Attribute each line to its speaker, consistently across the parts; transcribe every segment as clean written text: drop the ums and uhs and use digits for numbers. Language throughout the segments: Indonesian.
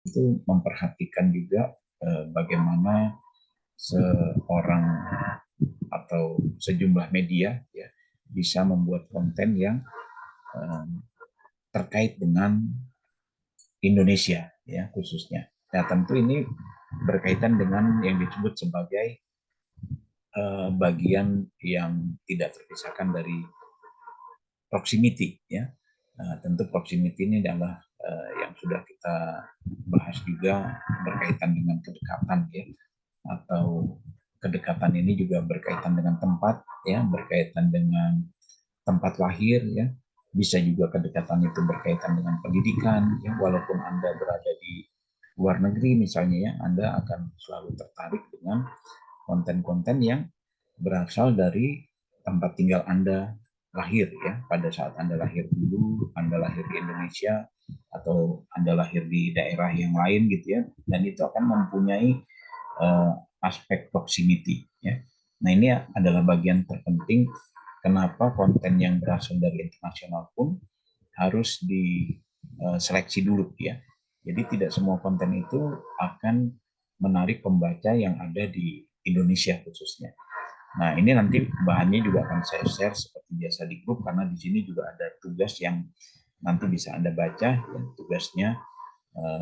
Speaker 1: itu memperhatikan juga bagaimana seorang atau sejumlah media ya bisa membuat konten yang terkait dengan Indonesia ya khususnya. Nah tentu ini berkaitan dengan yang disebut sebagai bagian yang tidak terpisahkan dari proximity ya. Tentu proximity ini adalah yang sudah kita bahas juga berkaitan dengan kedekatan ya, atau kedekatan ini juga berkaitan dengan tempat ya, berkaitan dengan tempat lahir ya, bisa juga kedekatan itu berkaitan dengan pendidikan ya, walaupun Anda berada di luar negeri misalnya ya, Anda akan selalu tertarik dengan konten-konten yang berasal dari tempat tinggal Anda lahir ya, pada saat Anda lahir dulu, Anda lahir di Indonesia atau Anda lahir di daerah yang lain gitu ya, dan itu akan mempunyai aspek proximity ya. Nah ini adalah bagian terpenting kenapa konten yang berasal dari internasional pun harus diseleksi dulu ya. Jadi tidak semua konten itu akan menarik pembaca yang ada di Indonesia khususnya. Nah ini nanti bahannya juga akan saya share seperti biasa di grup, karena di sini juga ada tugas yang nanti bisa Anda baca. Ya, tugasnya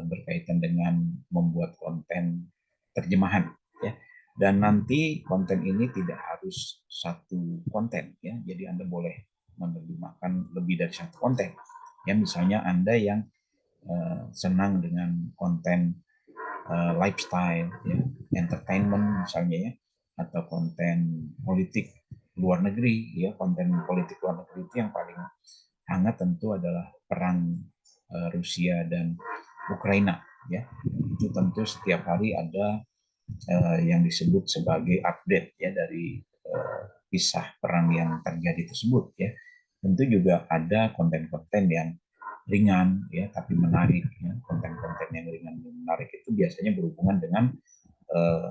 Speaker 1: berkaitan dengan membuat konten terjemahan ya. Dan nanti konten ini tidak harus satu konten ya, jadi Anda boleh menerjemahkan lebih dari satu konten ya. Misalnya Anda yang senang dengan konten lifestyle ya, entertainment misalnya ya, atau konten politik luar negeri ya. Konten politik luar negeri itu yang paling hangat tentu adalah perang Rusia dan Ukraina ya. Itu tentu setiap hari ada yang disebut sebagai update ya dari kisah perang yang terjadi tersebut ya. Tentu juga ada konten-konten yang ringan ya tapi menarik ya. Konten-konten yang ringan dan menarik itu biasanya berhubungan dengan uh,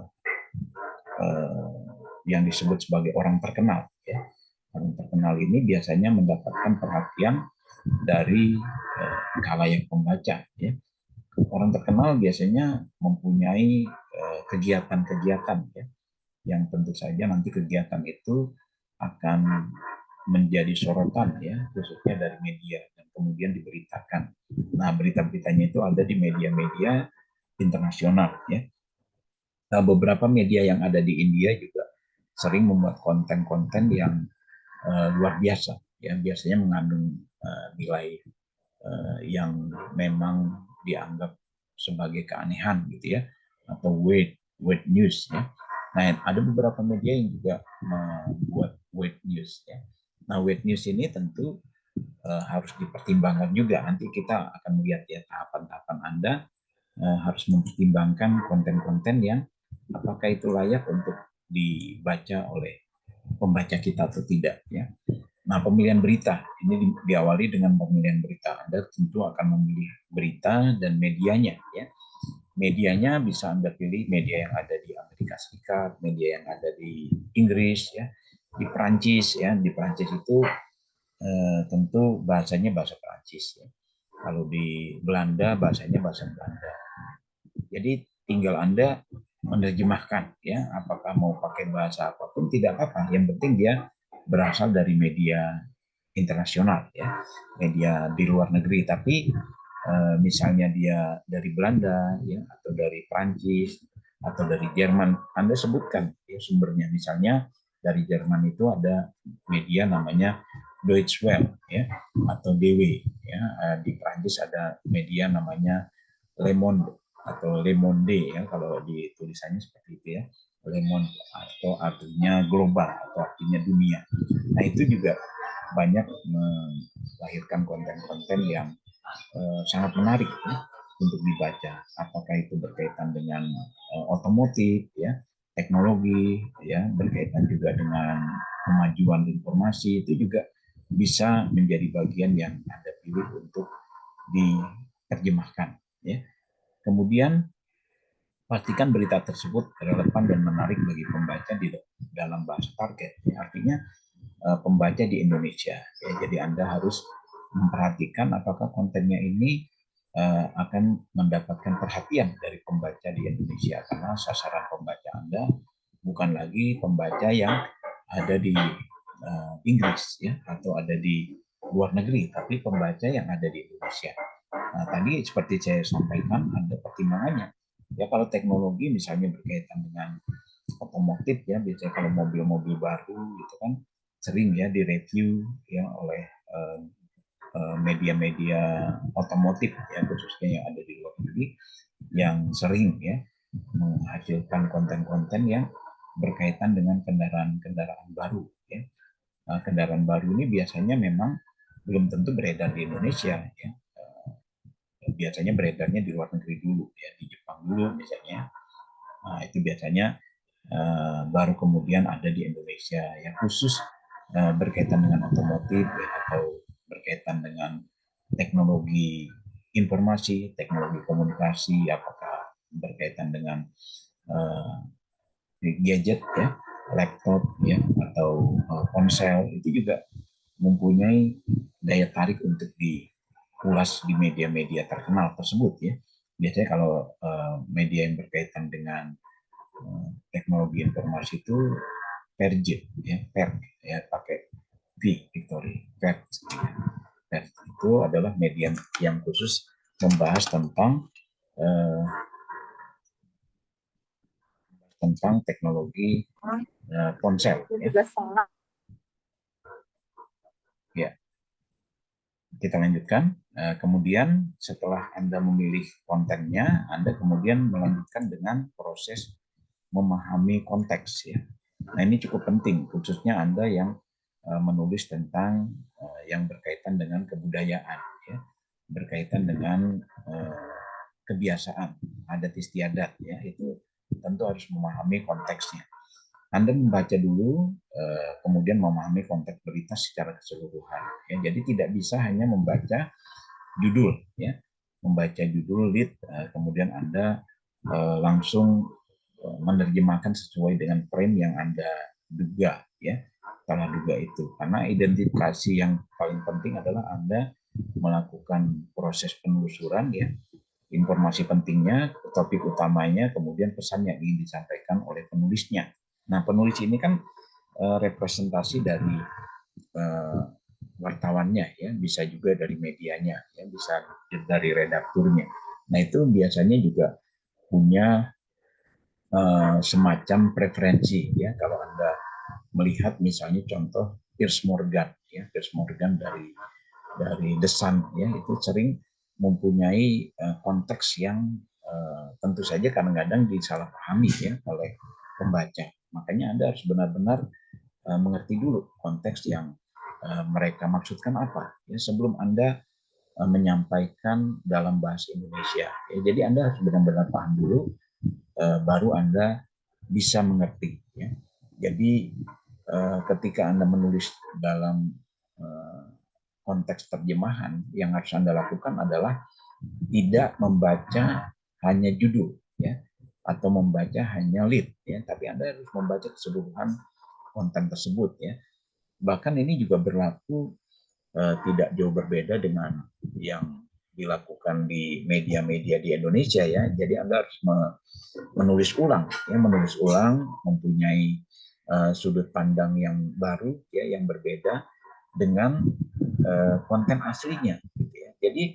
Speaker 1: uh, yang disebut sebagai orang terkenal ya. Orang terkenal ini biasanya mendapatkan perhatian dari khalayak pembaca ya. Orang terkenal biasanya mempunyai kegiatan-kegiatan ya, yang tentu saja nanti kegiatan itu akan menjadi sorotan ya, khususnya dari media dan kemudian diberitakan. Nah, berita-beritanya itu ada di media-media internasional ya. Nah, beberapa media yang ada di India juga sering membuat konten-konten yang luar biasa ya, biasanya mengandung nilai yang memang dianggap sebagai keanehan gitu ya, atau weird news ya. Nah, ada beberapa media yang juga membuat weird news ya. Nah, weird news ini tentu harus dipertimbangkan juga. Nanti kita akan melihat ya tahapan-tahapan Anda harus mempertimbangkan konten-konten yang apakah itu layak untuk dibaca oleh pembaca kita atau tidak ya. Nah, pemilihan berita ini diawali dengan pemilihan berita. Anda tentu akan memilih berita dan medianya ya. Medianya bisa Anda pilih media yang ada di Amerika Serikat, media yang ada di Inggris ya, di Perancis ya. Di Perancis itu tentu bahasanya bahasa Perancis ya. Kalau di Belanda bahasanya bahasa Belanda. Jadi tinggal Anda menerjemahkan ya, apakah mau pakai bahasa apapun tidak apa-apa. Yang penting dia berasal dari media internasional ya, media di luar negeri. Tapi misalnya dia dari Belanda ya, atau dari Prancis atau dari Jerman, Anda sebutkan ya sumbernya. Misalnya dari Jerman itu ada media namanya Deutsche Welle ya, atau DW ya. Di Prancis ada media namanya Le Monde atau Le Monde ya, kalau di tulisannya seperti itu ya. Le Monde atau artinya global atau artinya dunia. Nah itu juga banyak melahirkan konten-konten yang sangat menarik ya, untuk dibaca. Apakah itu berkaitan dengan otomotif ya, teknologi ya, berkaitan juga dengan kemajuan informasi, itu juga bisa menjadi bagian yang Anda pilih untuk diterjemahkan ya. Kemudian pastikan berita tersebut relevan dan menarik bagi pembaca di dalam bahasa target. Ya, artinya pembaca di Indonesia. Ya, jadi Anda harus memperhatikan apakah kontennya ini akan mendapatkan perhatian dari pembaca di Indonesia, karena sasaran pembaca Anda bukan lagi pembaca yang ada di Inggris ya, atau ada di luar negeri, tapi pembaca yang ada di Indonesia. Nah, tadi seperti saya sampaikan ada pertimbangannya. Ya kalau teknologi misalnya berkaitan dengan otomotif ya, biasanya kalau mobil-mobil baru gitu kan sering ya direview ya oleh media-media otomotif ya, khususnya yang ada di luar negeri, yang sering ya menghasilkan konten-konten yang berkaitan dengan kendaraan-kendaraan baru ya. Nah, kendaraan baru ini biasanya memang belum tentu beredar di Indonesia ya. Biasanya beredarnya di luar negeri dulu ya, di Jepang dulu misalnya. Nah, itu biasanya baru kemudian ada di Indonesia yang khusus berkaitan dengan otomotif ya, atau berkaitan dengan teknologi informasi, teknologi komunikasi, apakah berkaitan dengan gadget ya, laptop ya, atau ponsel, itu juga mempunyai daya tarik untuk diulas di media-media terkenal tersebut ya. Biasanya kalau media yang berkaitan dengan teknologi informasi itu Verge ya, Verge ya, pakai V Victory, Verge. Verge itu adalah media yang khusus membahas tentang teknologi ponsel ya. Ya, kita lanjutkan. Kemudian setelah Anda memilih kontennya, Anda kemudian melanjutkan dengan proses memahami konteks ya. Nah, ini cukup penting khususnya Anda yang menulis tentang yang berkaitan dengan kebudayaan ya, berkaitan dengan kebiasaan adat istiadat ya, itu tentu harus memahami konteksnya. Anda membaca dulu, kemudian memahami konteks berita secara keseluruhan. Ya. Jadi tidak bisa hanya membaca judul, ya, membaca judul lead, kemudian Anda langsung menerjemahkan sesuai dengan frame yang Anda duga, ya, salah duga itu. Karena identifikasi yang paling penting adalah Anda melakukan proses penelusuran, ya, informasi pentingnya, topik utamanya, kemudian pesan yang ingin disampaikan oleh penulisnya. Nah, penulis ini kan representasi dari wartawannya, ya, bisa juga dari medianya, ya, bisa dari redakturnya. Nah, itu biasanya juga punya semacam preferensi, ya. Kalau Anda melihat misalnya contoh Piers Morgan, ya, Piers Morgan dari The Sun, ya, itu sering mempunyai konteks yang tentu saja kadang-kadang disalahpahami ya oleh pembaca. Makanya Anda harus benar-benar mengerti dulu konteks yang mereka maksudkan apa ya, sebelum Anda menyampaikan dalam bahasa Indonesia. Ya, jadi Anda harus benar-benar paham dulu, baru Anda bisa mengerti. Ya. Jadi ketika Anda menulis dalam konteks terjemahan, yang harus Anda lakukan adalah tidak membaca hanya judul, ya, atau membaca hanya lead, ya, tapi Anda harus membaca keseluruhan konten tersebut, ya. Bahkan ini juga berlaku tidak jauh berbeda dengan yang dilakukan di media-media di Indonesia, ya. Jadi Anda harus menulis ulang, ya, menulis ulang, mempunyai sudut pandang yang baru, ya, yang berbeda dengan konten aslinya. Gitu ya. Jadi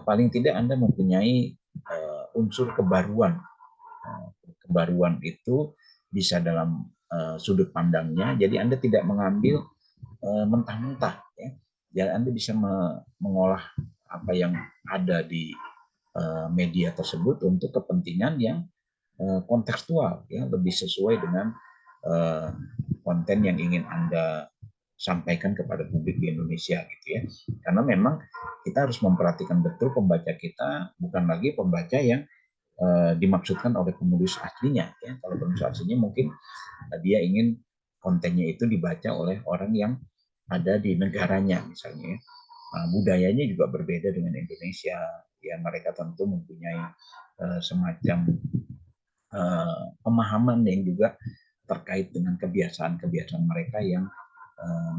Speaker 1: paling tidak Anda mempunyai unsur kebaruan. Kebaruan itu bisa dalam sudut pandangnya. Jadi Anda tidak mengambil mentah-mentah. Ya. Jadi Anda bisa mengolah apa yang ada di media tersebut untuk kepentingan yang kontekstual, ya, lebih sesuai dengan konten yang ingin Anda sampaikan kepada publik di Indonesia gitu ya. Karena memang kita harus memperhatikan betul pembaca kita bukan lagi pembaca yang dimaksudkan oleh penulis aslinya ya. Kalau penulis aslinya mungkin dia ingin kontennya itu dibaca oleh orang yang ada di negaranya misalnya ya. Nah, budayanya juga berbeda dengan Indonesia ya, mereka tentu mempunyai semacam pemahaman yang juga terkait dengan kebiasaan-kebiasaan mereka yang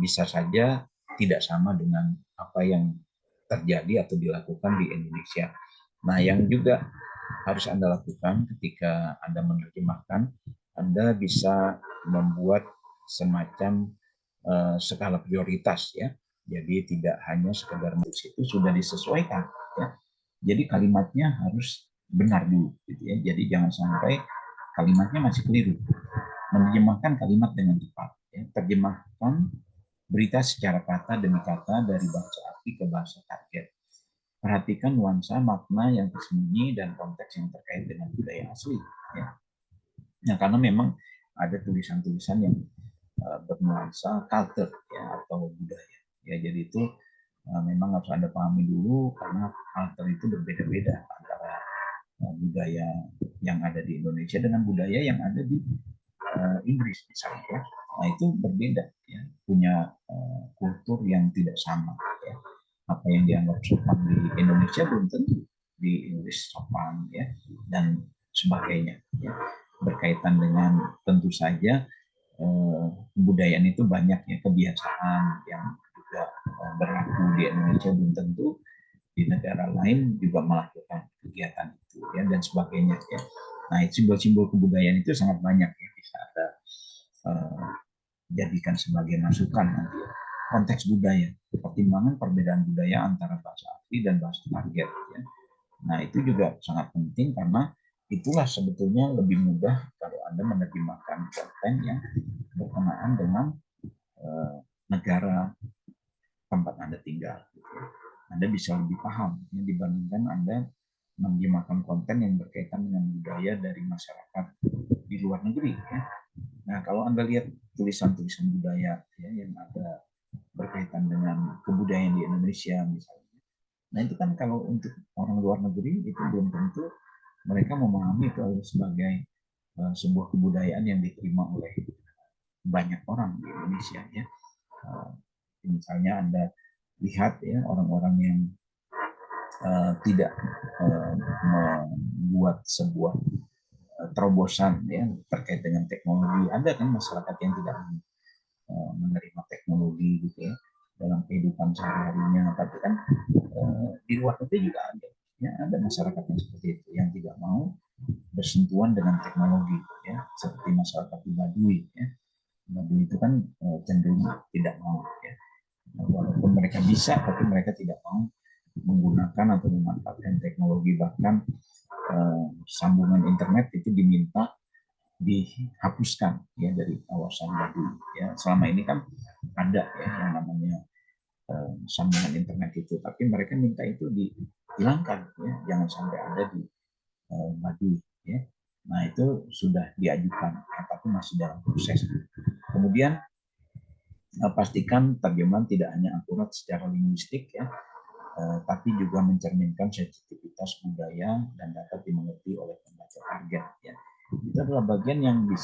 Speaker 1: bisa saja tidak sama dengan apa yang terjadi atau dilakukan di Indonesia. Nah, yang juga harus Anda lakukan ketika Anda menerjemahkan, Anda bisa membuat semacam skala prioritas ya. Jadi tidak hanya sekedar itu sudah disesuaikan ya. Jadi kalimatnya harus benar dulu gitu ya. Jadi jangan sampai kalimatnya masih keliru. Menerjemahkan kalimat dengan tepat ya. Terjemahkan berita secara kata demi kata dari bahasa asli ke bahasa target. Perhatikan nuansa, makna yang tersembunyi, dan konteks yang terkait dengan budaya asli. Ya. Nah, karena memang ada tulisan-tulisan yang bernuansa culture ya, atau budaya. Ya, jadi itu memang harus Anda pahami dulu karena culture itu berbeda-beda antara budaya yang ada di Indonesia dengan budaya yang ada di Inggris misalnya. Ya. Nah, itu berbeda ya, punya kultur yang tidak sama ya. Apa yang dianggap sopan di Indonesia belum tentu di Inggris sopan ya, dan sebagainya ya. Berkaitan dengan tentu saja kebudayaan itu banyak ya, kebiasaan yang juga berlaku di Indonesia belum tentu di negara lain juga melakukan kegiatan itu ya, dan sebagainya ya. Nah, simbol-simbol kebudayaan itu sangat banyak ya, bisa ada jadikan sebagai masukan nanti ya. Konteks budaya, pertimbangan perbedaan budaya antara bahasa asli dan bahasa target ya. Nah, itu juga sangat penting karena itulah sebetulnya lebih mudah kalau Anda menerjemahkan konten yang berkenaan dengan negara tempat Anda tinggal. Gitu. Anda bisa lebih paham ya, dibandingkan Anda menerjemahkan konten yang berkaitan dengan budaya dari masyarakat di luar negeri. Ya. Nah, kalau Anda lihat tulisan-tulisan budaya ya, yang ada berkaitan dengan kebudayaan di Indonesia misalnya. Nah, itu kan kalau untuk orang luar negeri itu belum tentu mereka memahami itu sebagai sebuah kebudayaan yang diterima oleh banyak orang di Indonesia ya. Misalnya Anda lihat ya orang-orang yang tidak membuat sebuah terobosan ya terkait dengan teknologi. Ada kan masyarakat yang tidak menerima teknologi gitu ya dalam kehidupan sehari-harinya, tapi kan di luar negeri juga ada ya, ada masyarakat yang seperti itu yang tidak mau bersentuhan dengan teknologi ya, seperti masyarakat di Baduy ya. Baduy itu kan cenderung tidak mau ya, walaupun mereka bisa tapi mereka tidak mau menggunakan atau memanfaatkan teknologi, bahkan sambungan internet itu diminta dihapuskan ya dari kawasan Baduy ya. Selama ini kan ada ya yang namanya sambungan internet itu, tapi mereka minta itu dihilangkan ya, jangan sampai ada di Baduy ya. Nah, itu sudah diajukan ya, tapi masih dalam proses. Kemudian pastikan terjemahan tidak hanya akurat secara linguistik ya, tapi juga mencerminkan sensitivitas budaya dan dapat dimengerti oleh pembaca target ya. Itu adalah bagian yang bisa